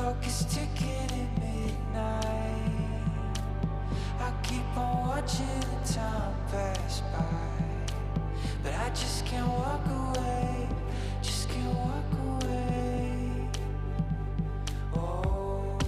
clock is ticking at midnight. I keep on watching the time pass by, but I just can't walk away, just can't walk away. Oh,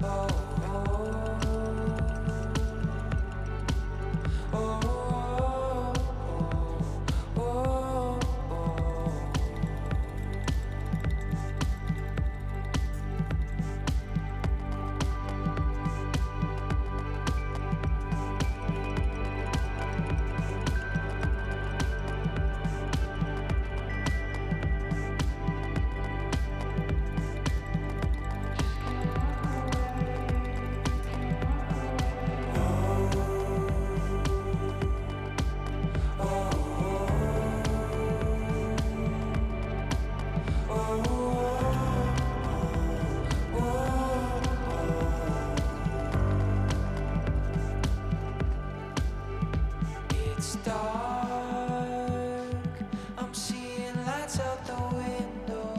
oh, oh, oh, oh, oh, oh. It's dark, I'm seeing lights out the window.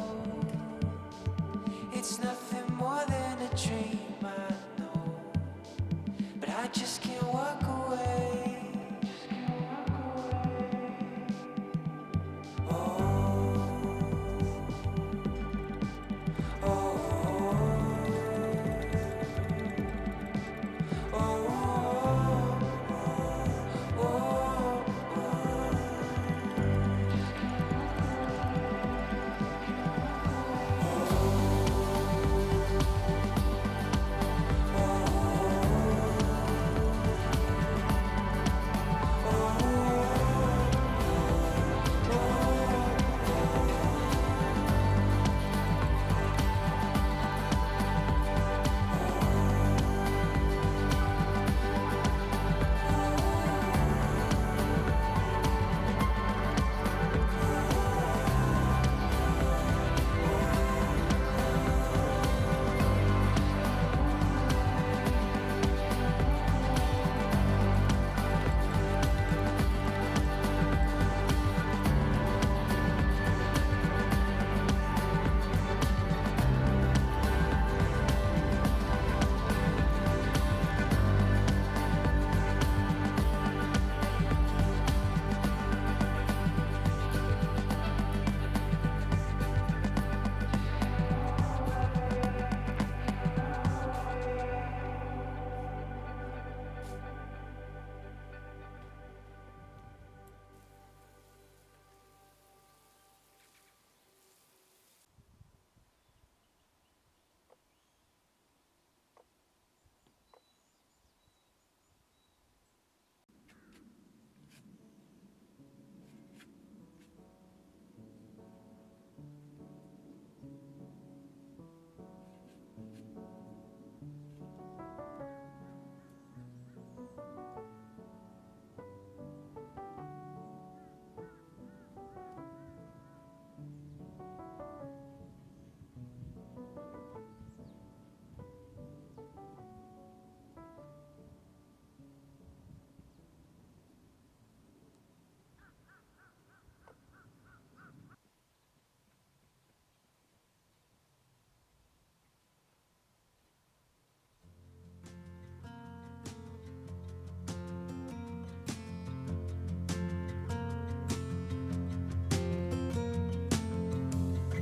It's nothing more than a dream, I know, but I just can't walk away. Oh, oh, oh, oh, oh, oh.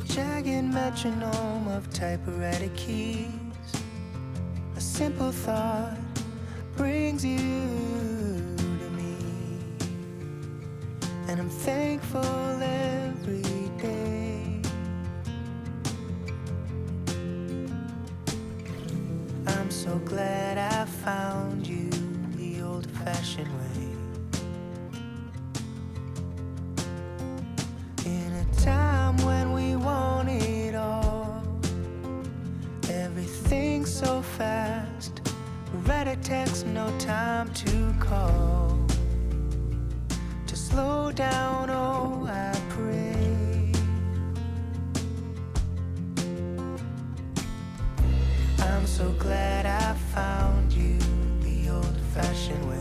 Jagged metronome of typewriter keys. A simple thought brings you to me, and I'm thankful every day. I'm so glad I found you the old-fashioned way. In a time when we want it all, everything so fast. Read a text, no time to call. To slow down, oh, I pray. I'm so glad I found you the old-fashioned way.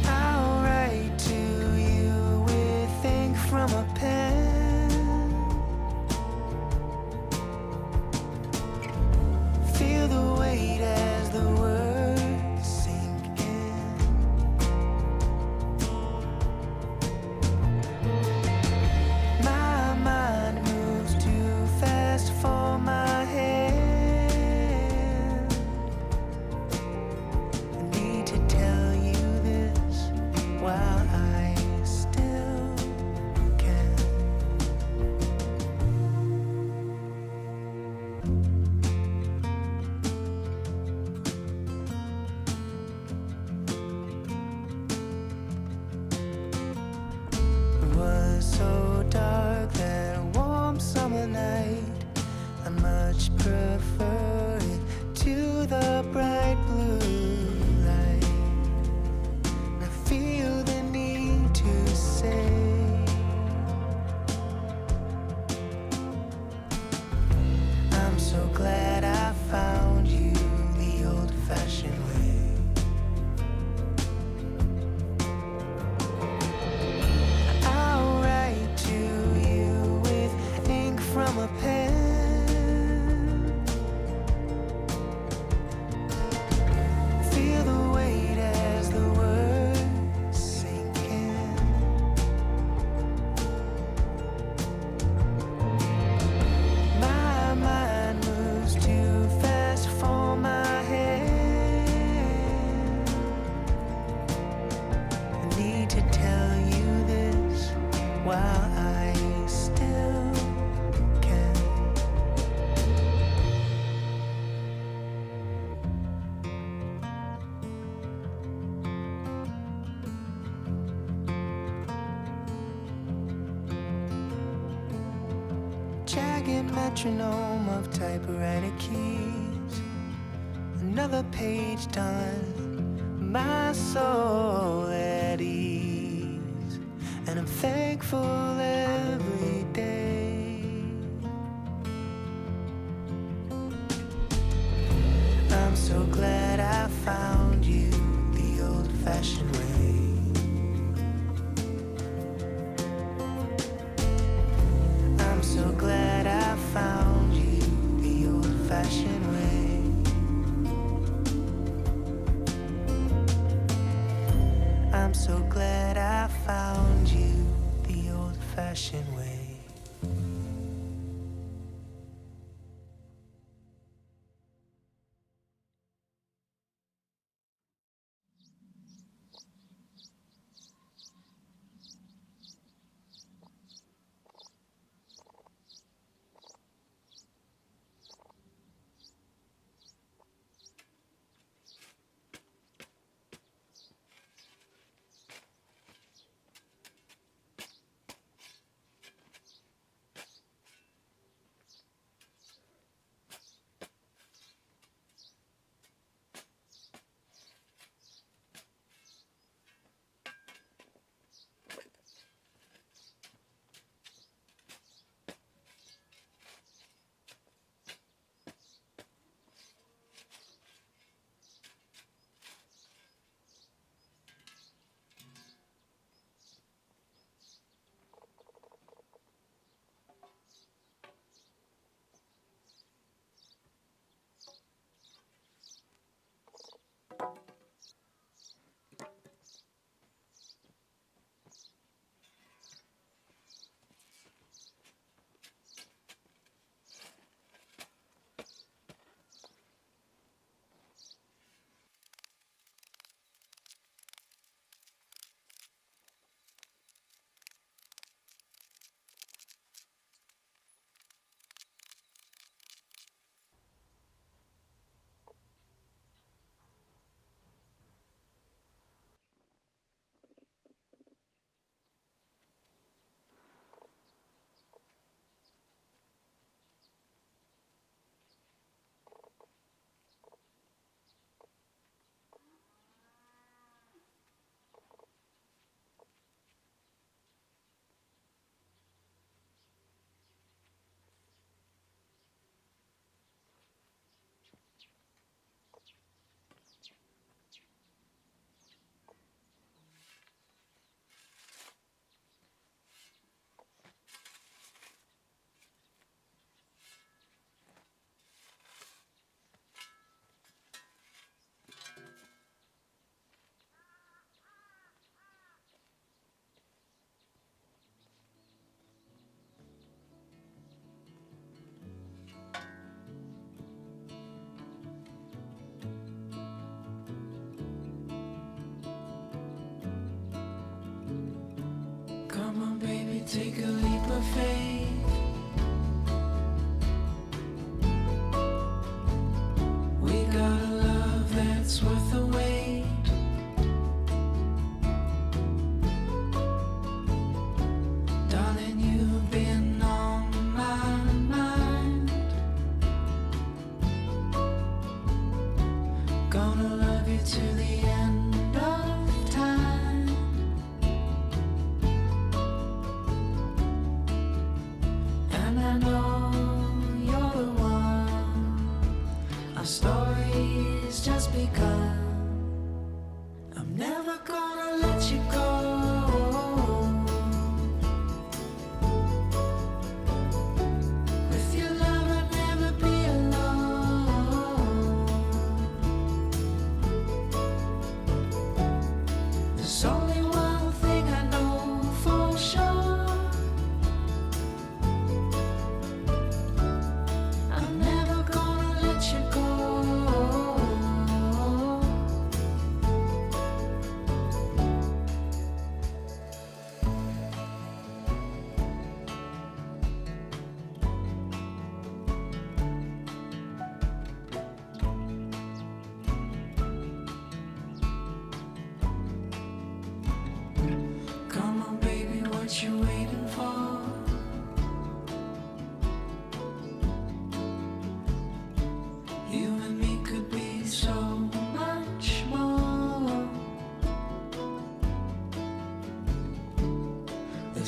I'll write to you so dark that warm summer night. I much prefer it to the bright blue light. And I feel the need to say, I'm so glad I found you the old-fashioned way. I'll write to you with ink from a pen. Feel the weight as the words sink in. My mind moves too fast for my hand. I need to tell you this while I still can. Jagged metronome of typewriter keys. Another page done, my soul at ease. And I'm thankful every day. I'm so glad I found you the old-fashioned way. I'm so glad I found you the old-fashioned way. I'm so glad I found you the old-fashioned way. Come on, baby, take a leap of faith. We got a love that's worth the wait. Darling,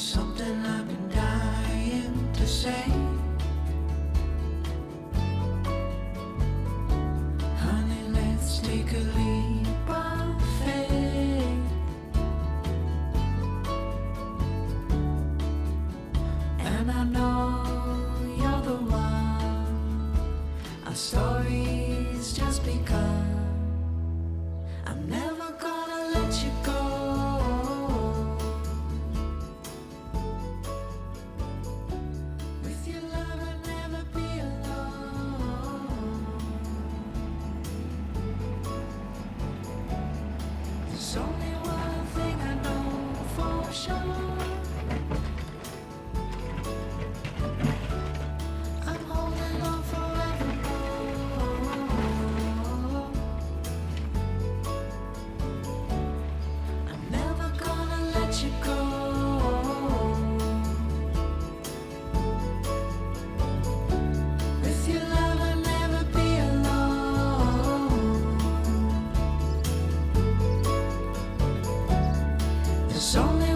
There's something I've been dying to say. Honey, let's take a leap of faith. And I know you're the one. Our stories just begun. I'm never gonna let you go. With your love I'll never be alone. There's only one thing I know for sure. I'm holding on forevermore. I'm never gonna let you go. With your love I'll never be alone. There's only